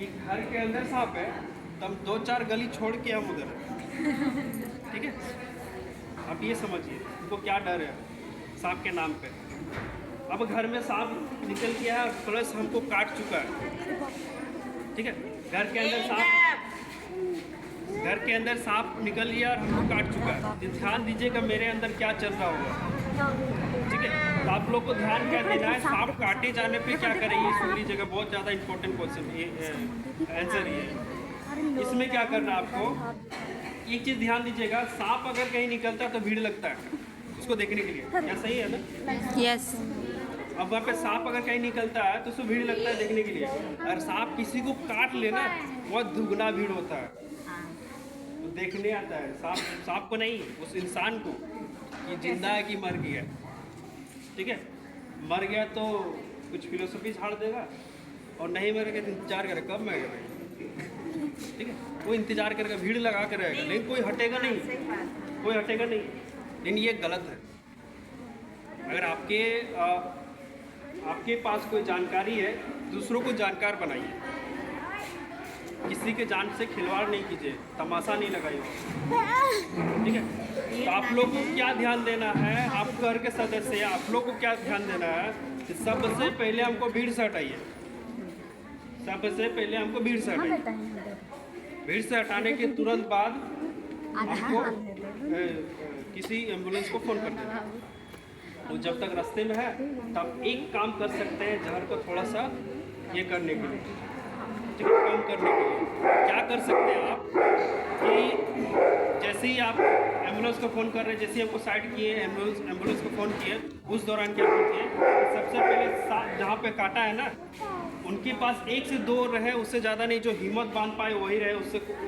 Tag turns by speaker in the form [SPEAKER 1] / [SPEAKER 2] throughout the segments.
[SPEAKER 1] कि घर के अंदर सांप है तो हम 2-4 गली छोड़ के हम उधर हैं। ठीक है, आप ये समझिए उनको क्या डर है सांप के नाम पे। अब घर में सांप निकल गया है प्लस हमको काट चुका है। ठीक है, घर के अंदर सांप निकल लिया और हमको काट चुका है। तो ध्यान दीजिएगा मेरे अंदर क्या चल रहा होगा। ठीक है, तो आप लोग को ध्यान क्या देना है, सांप काटे जाने पे क्या करें, ये सुन लीजिएगा, बहुत ज़्यादा इंपॉर्टेंट क्वेश्चन ये आंसर ये। इसमें क्या करना है आपको, एक चीज़ ध्यान दीजिएगा, सांप अगर कहीं निकलता है तो भीड़ लगता है उसको देखने के लिए, क्या सही है ना?
[SPEAKER 2] यस।
[SPEAKER 1] अब वहाँ पे सांप अगर कहीं निकलता है तो उसको भीड़ लगता है देखने के लिए। और सांप किसी को काट लेना बहुत दुगना भीड़ होता है, तो देखने आता है सांप को नहीं, उस इंसान को, कि जिंदा है कि मर गया। ठीक है, मर गया तो कुछ फिलोसफी झाड़ देगा, और नहीं मरेगा तो इंतजार करेगा कब मरेगा भाई। ठीक है, वो इंतजार करेगा, भीड़ लगा कर रहेगा, लेकिन कोई हटेगा नहीं, कोई हटेगा नहीं। लेकिन ये गलत है। अगर आपके पास कोई जानकारी है, दूसरों को जानकार बनाइए, किसी के जान से खिलवाड़ नहीं कीजिए, तमाशा नहीं लगाइए। ठीक है, तो आप लोग को क्या ध्यान देना है, आप घर के सदस्य आप लोग को क्या ध्यान देना है कि सबसे पहले हमको भीड़ से हटाइए। सबसे पहले हमको भीड़ से हटाइए। भीड़ से हटाने के तुरंत बाद आपको किसी एम्बुलेंस को फ़ोन कर देना। तो जब तक रास्ते में है तब एक काम कर सकते हैं, जहर को थोड़ा सा ये करने के लिए, ठीक है, कम करने के लिए क्या कर सकते हैं आप, कि जैसे ही आप एम्बुलेंस को फ़ोन कर रहे हैं, जैसे ही हमको साइड किए एम्बुलेंस को फ़ोन किए, उस दौरान क्या कीजिए, सबसे पहले जहाँ पे काटा है ना, उनके पास 1 से 2 रहे, उससे ज़्यादा नहीं, जो हिम्मत बांध पाए वही रहे,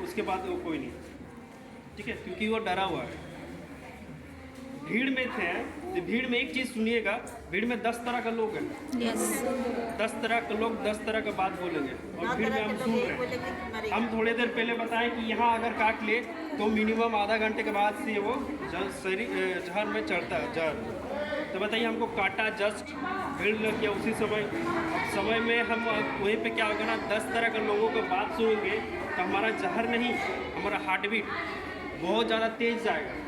[SPEAKER 1] उसके बाद वो कोई नहीं। ठीक है, क्योंकि वो डरा हुआ है। भीड़ में थे तो भीड़ में एक चीज़ सुनिएगा, भीड़ में 10 तरह का लोग हैं।
[SPEAKER 2] यस।
[SPEAKER 1] 10 तरह के लोग 10 तरह का बात बोलेंगे, और भीड़ में हम सुन रहे हैं। हम थोड़ी देर पहले बताएं कि यहाँ अगर काट ले तो मिनिमम आधा घंटे के बाद से वो जहर में चढ़ता है, जहर। तो बताइए, हमको काटा, जस्ट भीड़ लग गया उसी समय। अब समय में हम वहीं पे क्या होगा ना, 10 तरह के लोगों को बात सुनेंगे तो हमारा जहर नहीं, हमारा हार्ट बीट बहुत ज़्यादा तेज जाएगा।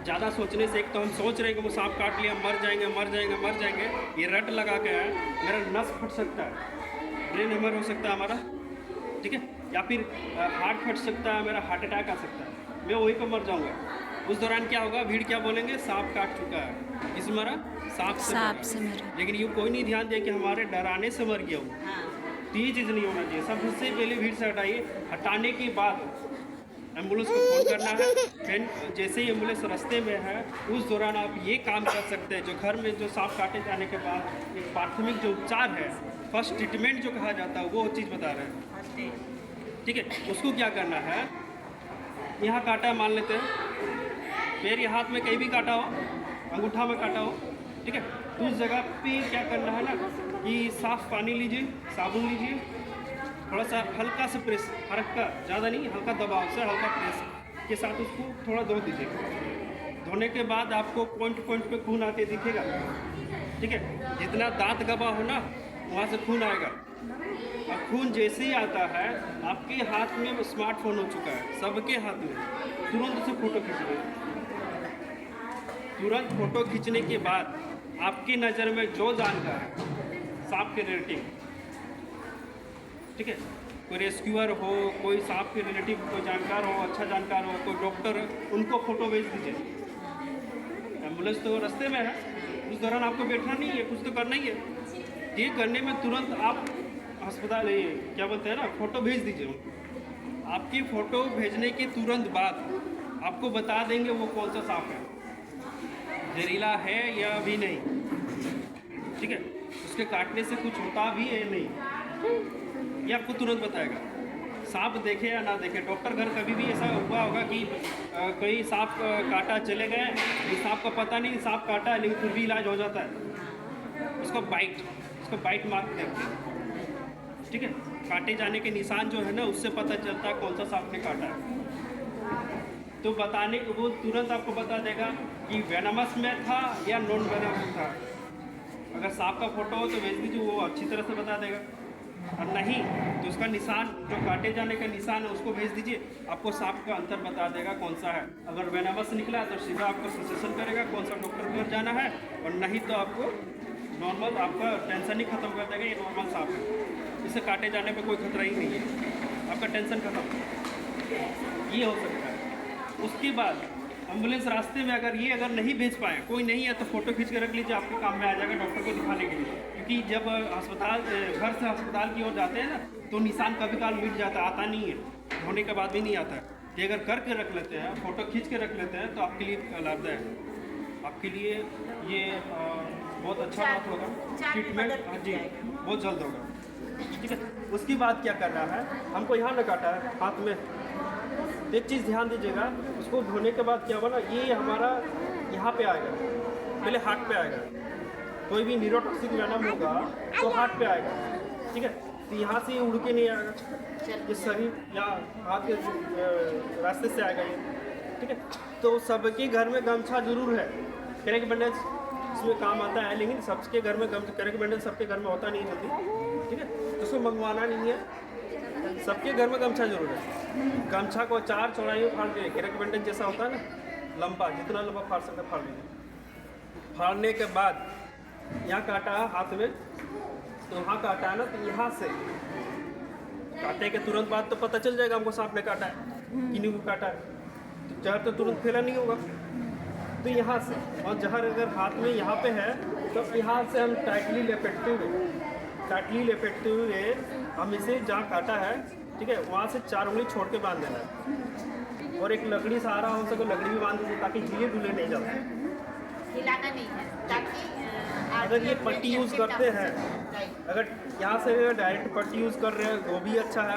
[SPEAKER 1] ज़्यादा सोचने से, एक तो हम सोच रहे हैं कि वो सांप काट लिया, मर जाएंगे मर जाएंगे मर जाएंगे, ये रट लगा के है, मेरा नस फट सकता है, ब्रेन हेमर हो सकता है हमारा। ठीक है, या फिर हार्ट फट सकता है, मेरा हार्ट अटैक आ सकता है, मैं वहीं पर मर जाऊंगा। उस दौरान क्या होगा, भीड़ क्या बोलेंगे, सांप काट चुका है, किस मरा, सांप से मरा। लेकिन ये कोई नहीं ध्यान दिया कि हमारे डराने से मर गया हूँ। तो ये चीज़ नहीं होना चाहिए। सबसे पहले भीड़ से हटाइए, हटाने के बाद एम्बुलेंस को फ़ोन करना है। फिर जैसे ही एम्बुलेंस रास्ते में है, उस दौरान आप ये काम कर सकते हैं, जो घर में जो सांप काटे जाने के बाद एक प्राथमिक जो उपचार है, फर्स्ट ट्रीटमेंट जो कहा जाता है, वो चीज़ बता रहे हैं। ठीक है, उसको क्या करना है, यहाँ काटा मान लेते हैं, पैर या हाथ में कहीं भी काटा हो, अंगूठा में काटा हो, ठीक है, तो उस जगह पे क्या करना है ना, कि साफ़ पानी लीजिए, साबुन लीजिए, थोड़ा सा हल्का से प्रेस, हल्का, ज़्यादा नहीं, हल्का दबाव से, हल्का प्रेस के साथ उसको थोड़ा धो दीजिए। धोने के बाद आपको पॉइंट पे खून आते दिखेगा। ठीक है, जितना दांत गबा हो ना, वहाँ से खून आएगा। और खून जैसे ही आता है, आपके हाथ में स्मार्टफोन हो चुका है, सबके हाथ में, तुरंत उसे फ़ोटो खींचिए। तुरंत फ़ोटो खींचने के बाद आपकी नज़र में जो जानकार है सांप के रिलेटिव, ठीक है, कोई रेस्क्यूअर हो, कोई सांप के रिलेटिव कोई जानकार हो, अच्छा जानकार हो, कोई डॉक्टर है, उनको फ़ोटो भेज दीजिए। एम्बुलेंस तो रास्ते में है, उस दौरान आपको बैठना नहीं है, कुछ तो करना ही है। ये करने में तुरंत आप अस्पताल, ये क्या बोलते हैं ना, फ़ोटो भेज दीजिए। आपकी फ़ोटो भेजने के तुरंत बाद आपको बता देंगे वो कौन सा सांप है, जहरीला है या भी नहीं। ठीक है, उसके काटने से कुछ होता भी है नहीं, ये आपको तुरंत बताएगा। सांप देखे या ना देखे, डॉक्टर घर कभी भी ऐसा हुआ होगा कि कोई सांप काटा चले गए, सांप का पता नहीं सांप काटा है, लेकिन फिर भी इलाज हो जाता है। उसको बाइट मार्क देखते हैं। ठीक है, काटे जाने के निशान जो है ना, उससे पता चलता है कौन सा सांप ने काटा है। तो बताने को वो तुरंत आपको बता देगा कि वेनमस में था या नॉन वेनमस था। अगर सांप का फोटो हो तो भेज दीजिए, वो अच्छी तरह से बता देगा। और नहीं तो उसका निशान जो काटे जाने का निशान है उसको भेज दीजिए, आपको सांप का अंतर बता देगा कौन सा है। अगर वेनमस निकला तो सीधा आपको सजेशन करेगा कौन सा डॉक्टर के घर जाना है, और नहीं तो आपको नॉर्मल आपका टेंशन ही खत्म कर देगा, ये नॉर्मल सांप है, इसे काटे जाने पे कोई खतरा ही नहीं है, आपका टेंशन खत्म, ये हो सकता है। उसके बाद एम्बुलेंस रास्ते में अगर नहीं भेज पाए, कोई नहीं है तो फ़ोटो खींच के रख लीजिए, आपके काम में आ जाएगा डॉक्टर को दिखाने के लिए। क्योंकि जब अस्पताल घर से अस्पताल की ओर जाते हैं ना तो निशान कभी काल मिट जाता है, आता नहीं है, होने के बाद भी नहीं आता है। ये अगर करके रख लेते हैं, फ़ोटो खींच के रख लेते हैं तो आपके लिए लाभदायक है, आपके लिए ये बहुत अच्छा बात होगा, ट्रीटमेंट हाँ जी बहुत जल्द होगा। ठीक है, उसके बाद क्या करना है, हमको यहाँ न काटा है हाथ में, एक चीज़ ध्यान दीजिएगा, उसको धोने के बाद क्या होगा ना, ये हमारा यहाँ पे आएगा, पहले हार्ट पे आएगा, कोई भी न्यूरोटॉक्सिक वेनम होगा तो हार्ट पे आएगा, ठीक है, तो यहाँ से उड़ के नहीं आएगा, ये शरीर या हाथ के रास्ते से आएगा ये, ठीक है। तो सबके घर में गमछा जरूर है, क्रैक बैंडेज इसमें काम आता है, लेकिन सबके घर में क्रैक बैंडेज सबके घर में होता नहीं है जल्दी, ठीक है, तो उसको मंगवाना नहीं है, सबके घर में गमछा जरूर है। गमछा को 4 चौड़ाई में फाड़ दीजिए, क्रैक बैंडेज जैसा होता है ना, लंबा, जितना लंबा फाड़ सकते फाड़ लीजिए। फाड़ने के बाद यहाँ काटा है हाथ में, तो वहाँ काटा है ना, तो यहाँ से काटे के तुरंत बाद तो पता चल जाएगा हमको सांप ने काटा है, किन्हीं को काटा है, तो जहर तो तुरंत फैला नहीं होगा, तो यहाँ से, और जहर अगर हाथ में यहाँ पे है तो यहाँ से हम टाइटली लपेटते हुए हम इसे जहाँ काटा है, ठीक है, वहाँ से 4 उंगली छोड़ के बांध देना है, और एक लकड़ी सहारा हो सके लकड़ी भी बांध दीजिए ताकि हिले डुले नहीं जाते,
[SPEAKER 2] हिलाना नहीं है, ताकि
[SPEAKER 1] अगर ये पट्टी यूज़ करते हैं, अगर यहाँ से डायरेक्ट पट्टी यूज़ कर रहे हैं वो भी अच्छा है,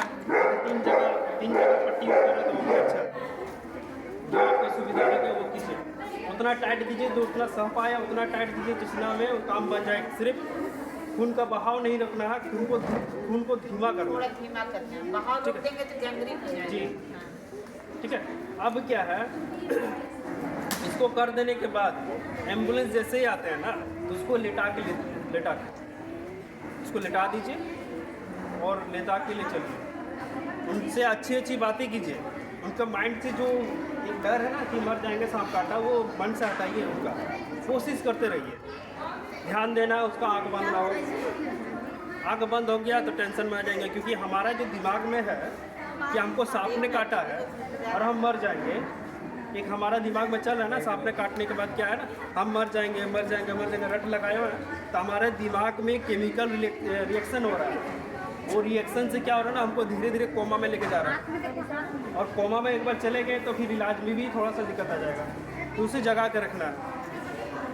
[SPEAKER 1] 3 जगह पट्टी यूज़ कर रहे हैं तो वो भी अच्छा है, जो आपको सुविधा लगे वो कीजिए। उतना टाइट दीजिए तो उतना सह पाए, उतना टाइट दीजिए जितना में वो काम बन जाए। सिर्फ खून का बहाव नहीं रखना है, खून को धीमा करना है,
[SPEAKER 2] धीमा करना है, बहाव रोक देंगे तो गैंग्रीन हो जाएगा
[SPEAKER 1] जी, ठीक है। अब क्या है, इसको कर देने के बाद एम्बुलेंस जैसे ही आते हैं ना तो उसको लेटा के उसको लेटा दीजिए और लेटा के ले चलिए, उनसे अच्छी बातें कीजिए, उनका माइंड से जो एक डर है ना कि मर जाएंगे सांप काटा, वो मन से हटाइए, उनका कोशिश करते रहिए, ध्यान देना, उसका आँख बंद ना हो, आँख बंद हो गया तो टेंशन में आ जाएंगे, क्योंकि हमारा जो दिमाग में है कि हमको सांप ने काटा है और हम मर जाएंगे, एक हमारा दिमाग में चल रहा है ना, सांप ने काटने के बाद क्या है ना, हम मर जाएंगे रट लगाए हुए हैं, तो हमारे दिमाग में केमिकल रिएक्शन हो रहा है, वो रिएक्शन से क्या हो रहा है ना, हमको धीरे धीरे कोमा में लेके जा रहा है, और कोमा में एक बार चले गए तो फिर इलाज में भी थोड़ा सा दिक्कत आ जाएगा, तो उसे जगा के रखना है,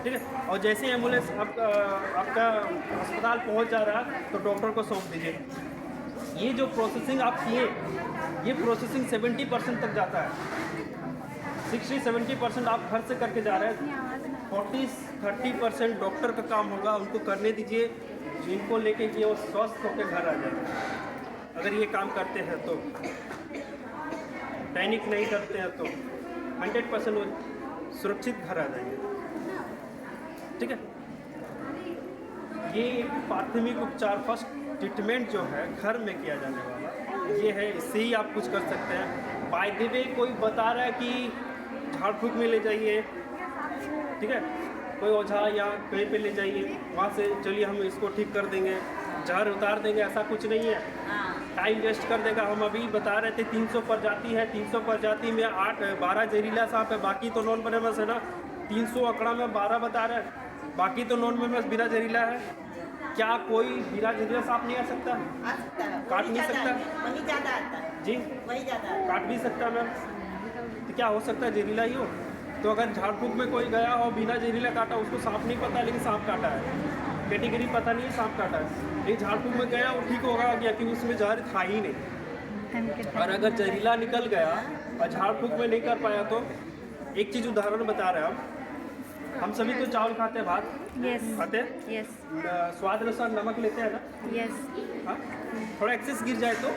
[SPEAKER 1] ठीक है। और जैसे एम्बुलेंस आपका अस्पताल पहुंच जा रहा है तो डॉक्टर को सौंप दीजिए। ये जो प्रोसेसिंग आप किए, ये प्रोसेसिंग 70% तक जाता है, 60-70% आप घर से करके जा रहे हैं, 40-30% डॉक्टर का काम होगा, उनको करने दीजिए, जिनको लेके कि वो स्वस्थ होकर घर आ जाए। अगर ये काम करते हैं तो, पैनिक नहीं करते हैं तो 100% वो सुरक्षित घर आ जाएंगे, ठीक है। ये प्राथमिक उपचार, फर्स्ट ट्रीटमेंट जो है घर में किया जाने वाला ये है, इससे ही आप कुछ कर सकते हैं। बाय द वे कोई बता रहा है कि झाड़ फूक में ले जाइए, ठीक है, कोई ओझा या कहीं पे ले जाइए, वहाँ से चलिए हम इसको ठीक कर देंगे, जहर उतार देंगे, ऐसा कुछ नहीं है, टाइम वेस्ट कर देगा। हम अभी बता रहे थे 300 प्रजाति है, 300 प्रजाति में 12 जहरीला सांप है, बाकी तो नॉन वेनमस है ना, 300 आंकड़ा में 12 बता रहे हैं, बाकी तो नॉन वेनमस बिना जहरीला है। क्या कोई बिना जहरीला सांप नहीं आ सकता? काट नहीं सकता?
[SPEAKER 2] वही ज़्यादा आता है
[SPEAKER 1] जी,
[SPEAKER 2] वही ज़्यादा
[SPEAKER 1] काट भी सकता मैम, तो क्या हो सकता है जहरीला ही हो? तो अगर झाड़ फूक में कोई गया हो बिना जहरीला काटा, उसको सांप नहीं पता लेकिन सांप काटा है, कैटेगरी पता नहीं है सांप काटा है, लेकिन झाड़ फूक में गया वो ठीक होगा गया क्योंकि उसमें जहर था ही नहीं। और अगर जहरीला निकल गया और झाड़ फूक में नहीं कर पाया तो एक चीज़ उदाहरण बता रहे हैं हम सभी तो चावल खाते हैं, भात खाते हैं, स्वाद अनुसार नमक लेते हैं ना, हाँ, थोड़ा एक्सेस गिर जाए तो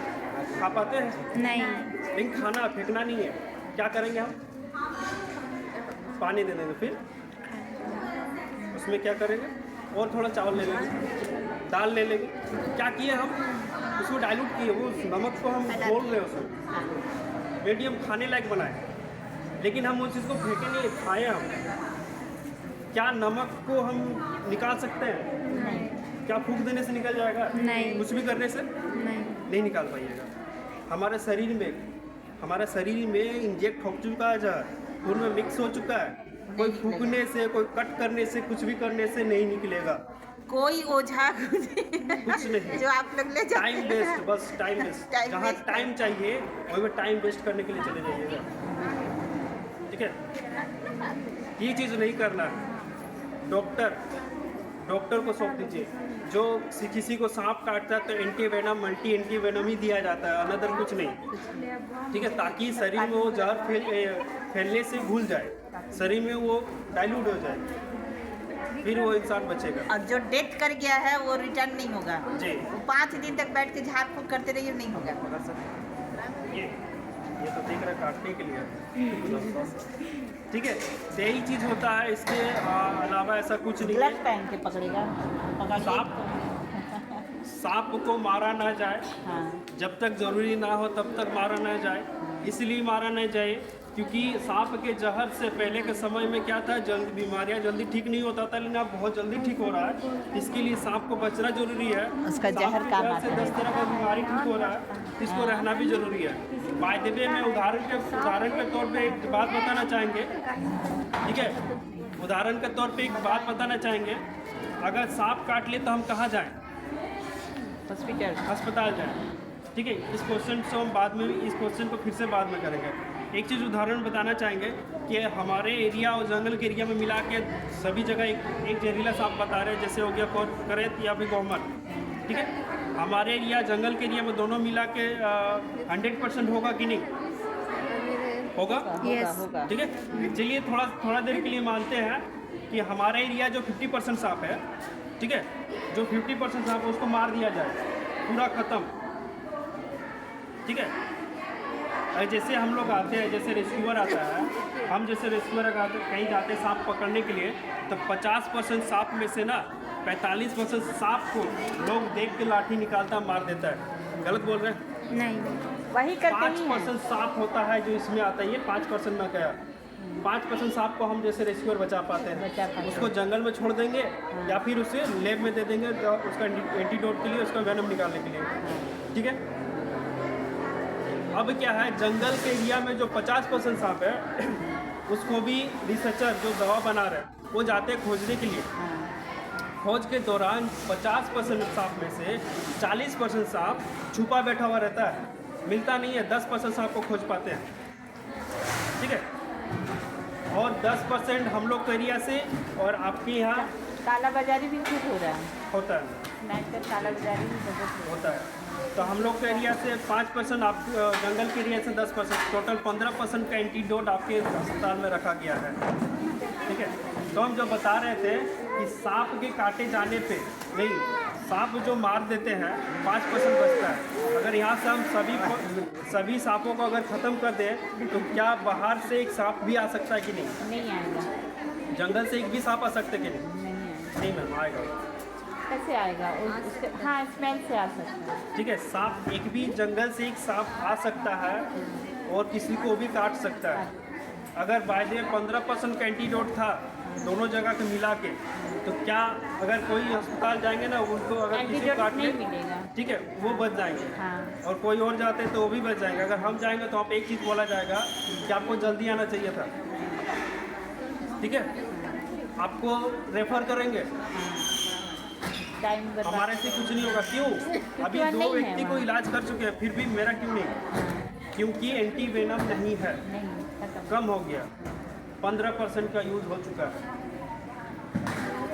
[SPEAKER 1] खा पाते हैं
[SPEAKER 3] नहीं,
[SPEAKER 1] लेकिन खाना फेंकना नहीं है। क्या करेंगे हम? पानी दे देंगे, फिर उसमें क्या करेंगे और थोड़ा चावल ले लेंगे, दाल ले लेंगे। क्या किए हम? उसको डाइल्यूट किए, वो नमक को हम घोल रहे हैं उसमें,
[SPEAKER 2] हाँ,
[SPEAKER 1] मीडियम खाने लायक बनाए, लेकिन हम उस चीज़ को फेंके नहीं, खाए हम। क्या नमक को हम निकाल सकते हैं?
[SPEAKER 2] नहीं,
[SPEAKER 1] क्या फूंक देने से निकल जाएगा?
[SPEAKER 3] नहीं।
[SPEAKER 1] कुछ भी करने से
[SPEAKER 3] नहीं।
[SPEAKER 1] नहीं निकाल पाइएगा। हमारे शरीर में इंजेक्ट हो चुका है जहर, खून में मिक्स हो चुका है, कोई फूंकने से, कोई कट करने से, कुछ भी करने से नहीं निकलेगा,
[SPEAKER 2] कोई ओझा
[SPEAKER 1] कुछ नहीं।
[SPEAKER 2] जो आप लोग ले जाते
[SPEAKER 1] टाइम वेस्ट, बस टाइम वेस्ट।
[SPEAKER 2] Time
[SPEAKER 1] जहाँ
[SPEAKER 2] waste
[SPEAKER 1] टाइम चाहिए वहीं पे टाइम वेस्ट करने के लिए चले जाइएगा, ठीक है? ये चीज़ नहीं करना है। डॉक्टर को सौंप दीजिए। जो किसी को सांप काटता है तो एंटीवेनम, मल्टी एंटीवेनम ही दिया जाता है, अनदर कुछ नहीं, ठीक है? ताकि शरीर में वो जहर फैलने से भूल जाए, शरीर में वो डाइल्यूट हो जाए, फिर वो इंसान बचेगा।
[SPEAKER 2] और जो डेथ कर गया है वो रिटर्न नहीं होगा
[SPEAKER 1] जी।
[SPEAKER 2] वो 5 दिन तक बैठ के झाड़ फूक करते रहिए, नहीं होगा।
[SPEAKER 1] पकड़ सकते ये तो देख रहे हैं काटने के लिए, ठीक है? तो यही चीज़ होता है, इसके अलावा ऐसा कुछ नहीं
[SPEAKER 2] ग्लव
[SPEAKER 1] है।
[SPEAKER 2] पहन के पकड़ेगा,
[SPEAKER 1] सांप को मारा ना जाए,
[SPEAKER 2] हाँ,
[SPEAKER 1] जब तक ज़रूरी ना हो तब तक मारा ना जाए। इसलिए मारा ना जाए क्योंकि सांप के जहर से पहले के समय में क्या था, जल्दी बीमारियां जल्दी ठीक नहीं होता था, लेकिन अब बहुत जल्दी ठीक हो रहा है। इसके लिए सांप को बचना जरूरी है।
[SPEAKER 2] उसका
[SPEAKER 1] सांप
[SPEAKER 2] जहर
[SPEAKER 1] के
[SPEAKER 2] काम
[SPEAKER 1] जहर
[SPEAKER 2] आता
[SPEAKER 1] से
[SPEAKER 2] है।
[SPEAKER 1] 10 तरह का बीमारी ठीक हो रहा है, इसको रहना भी जरूरी है। बाय द वे में उदाहरण के तौर पे एक बात बताना चाहेंगे, ठीक है? उदाहरण के तौर पे एक बात बताना चाहेंगे, अगर सांप काट ले तो हम कहाँ जाएं? अस्पताल जाएं, ठीक है? इस क्वेश्चन को हम इस क्वेश्चन को फिर से बाद में करेंगे। एक चीज़ उदाहरण बताना चाहेंगे कि हमारे एरिया और जंगल के एरिया में मिला के सभी जगह एक जहरीला सांप बता रहे हैं, जैसे हो गया करेत या फिर गौमर, ठीक है? हमारे एरिया जंगल के एरिया में दोनों मिला के 100% होगा कि नहीं होगा?
[SPEAKER 3] Yes.
[SPEAKER 2] होगा।
[SPEAKER 1] ठीक है, चलिए थोड़ा देर के लिए मानते हैं कि हमारा एरिया जो 50% सांप है, ठीक है, जो 50% सांप है उसको मार दिया जाए, पूरा ख़त्म, ठीक है? और जैसे हम लोग आते हैं, जैसे रेस्क्यूअर आता है, हम जैसे रेस्क्यूअर कहीं जाते हैं सांप पकड़ने के लिए, तो 50% सांप में से ना 45% सांप को लोग देख के लाठी निकालता मार देता है। गलत बोल रहे हैं?
[SPEAKER 3] नहीं।
[SPEAKER 2] वही करते ही हैं।
[SPEAKER 1] 5% सांप होता है जो इसमें आता है, ये 5% में गया। 5% सांप को हम जैसे रेस्क्यूअर बचा पाते हैं, उसको जंगल में छोड़ देंगे या फिर उसे लैब में दे देंगे उसका एंटीडोट के लिए, उसका वेनम निकालने के लिए, ठीक है? अब क्या है, जंगल के एरिया में जो 50% सांप है उसको भी रिसर्चर जो दवा बना रहे हैं वो जाते हैं खोजने के लिए। खोज के दौरान 50% सांप में से 40% सांप छुपा बैठा हुआ रहता है, मिलता नहीं है। 10% सांप को खोज पाते हैं, ठीक है? और 10% हम लोग के एरिया से और आपके यहाँ
[SPEAKER 2] काला बाजारी भी खूब हो रहा है,
[SPEAKER 1] होता है,
[SPEAKER 2] काला बाजारी भी बहुत
[SPEAKER 1] होता है। तो हम लोग के एरिया से 5%, आप जंगल के एरिया से 10%, टोटल 15% का एंटीडोट आपके अस्पताल में रखा गया है, ठीक है? तो हम जो बता रहे थे कि सांप के काटे जाने पे नहीं, सांप जो मार देते हैं 5% बचता है। अगर यहाँ से हम सभी सांपों को अगर ख़त्म कर दें तो क्या बाहर से एक सांप भी आ सकता है कि नहीं?
[SPEAKER 2] नहीं आएगा,
[SPEAKER 1] जंगल से एक भी सांप आ सकते कि नहीं?
[SPEAKER 2] नहीं आएगा।
[SPEAKER 1] नहीं मैम, आएगा।
[SPEAKER 2] कैसे आएगा? उसके हाँ, स्मेल से आ सकता है।
[SPEAKER 1] ठीक है, सांप एक भी जंगल से एक सांप आ सकता है और किसी को भी काट सकता है। अगर बाय द वे 15% का एंटीडोट था दोनों जगह के मिला के, तो क्या अगर कोई अस्पताल जाएंगे ना, उनको अगर किसी को
[SPEAKER 2] एंटीडोट
[SPEAKER 1] काट ले,
[SPEAKER 2] नहीं मिलेगा।
[SPEAKER 1] ठीक है, वो बच जाएंगे।
[SPEAKER 2] हाँ,
[SPEAKER 1] और कोई और जाते हैं तो वो भी बच जाएंगे। अगर हम जाएंगे तो आप एक चीज़ बोला जाएगा कि आपको जल्दी आना चाहिए था, ठीक है, आपको रेफर करेंगे,
[SPEAKER 2] टाइम
[SPEAKER 1] हमारे से कुछ नहीं होगा। क्यों? अभी
[SPEAKER 2] नहीं
[SPEAKER 1] 2
[SPEAKER 2] है
[SPEAKER 1] व्यक्ति को
[SPEAKER 2] वहाँ।
[SPEAKER 1] इलाज कर चुके हैं, फिर भी मेरा क्यों नहीं? क्योंकि एंटी वेनम नहीं है,
[SPEAKER 2] नहीं खत्म।
[SPEAKER 1] कम हो गया, 15% का यूज़ हो चुका है।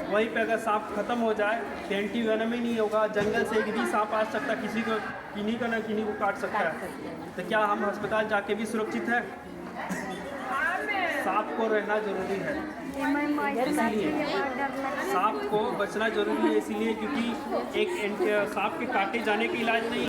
[SPEAKER 1] वहीं पे अगर सांप खत्म हो जाए तो एंटी वेनम ही नहीं होगा, जंगल से एक भी सांप आ सकता है, किसी को किन्हीं का ना किन्हीं को काट सकता है। तो क्या हम अस्पताल जाके भी सुरक्षित हैं? सांप को रहना जरूरी है, इसलिए सांप को बचना जरूरी है, इसीलिए क्योंकि एक सांप के काटे जाने का इलाज नहीं